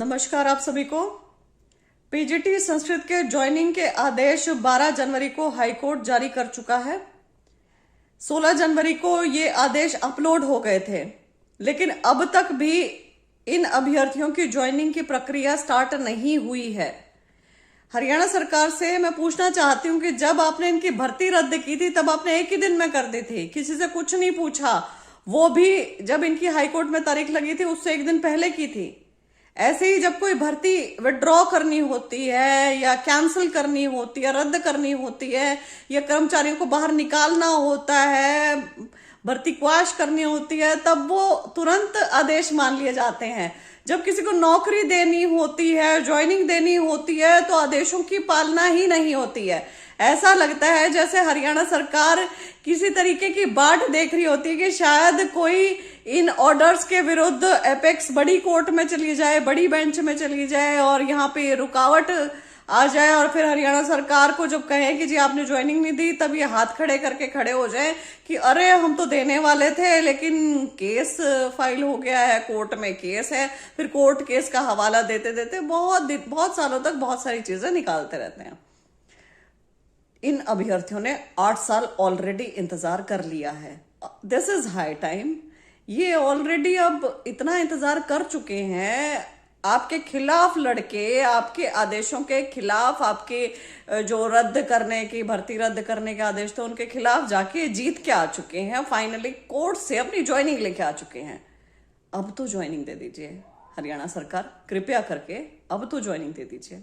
नमस्कार आप सभी को। पीजीटी संस्कृत के ज्वाइनिंग के आदेश 12 जनवरी को हाईकोर्ट जारी कर चुका है। 16 जनवरी को ये आदेश अपलोड हो गए थे, लेकिन अब तक भी इन अभ्यर्थियों की ज्वाइनिंग की प्रक्रिया स्टार्ट नहीं हुई है। हरियाणा सरकार से मैं पूछना चाहती हूं कि जब आपने इनकी भर्ती रद्द की थी तब आपने एक ही दिन में कर दी थी, किसी से कुछ नहीं पूछा, वो भी जब इनकी हाईकोर्ट में तारीख लगी थी उससे एक दिन पहले की थी। ऐसे ही जब कोई भर्ती विड्रॉ करनी होती है या कैंसिल करनी होती है, रद्द करनी होती है या कर्मचारियों को बाहर निकालना होता है, भर्ती क्वाश करनी होती है, तब वो तुरंत आदेश मान लिए जाते हैं। जब किसी को नौकरी देनी होती है, ज्वाइनिंग देनी होती है, तो आदेशों की पालना ही नहीं होती है। ऐसा लगता है जैसे हरियाणा सरकार किसी तरीके की बाट देख रही होती है कि शायद कोई इन ऑर्डर्स के विरुद्ध एपेक्स बड़ी कोर्ट में चली जाए, बड़ी बेंच में चली जाए और यहाँ पे रुकावट आ जाए, और फिर हरियाणा सरकार को जब कहें कि जी आपने ज्वाइनिंग नहीं दी, तब ये हाथ खड़े करके खड़े हो जाए कि अरे हम तो देने वाले थे लेकिन केस फाइल हो गया है, कोर्ट में केस है। फिर कोर्ट केस का हवाला देते देते बहुत सालों तक बहुत सारी चीजें निकालते रहते हैं। इन अभ्यर्थियों ने 8 साल ऑलरेडी इंतजार कर लिया है। This is high time. ये ऑलरेडी अब इतना इंतजार कर चुके हैं, आपके खिलाफ लड़के, आपके आदेशों के खिलाफ, आपके जो रद्द करने की, भर्ती रद्द करने के आदेश थे उनके खिलाफ जाके जीत के आ चुके हैं। फाइनली कोर्ट से अपनी ज्वाइनिंग लेके आ चुके हैं। अब तो ज्वाइनिंग दे दीजिए हरियाणा सरकार, कृपया करके अब तो ज्वाइनिंग दे दीजिए।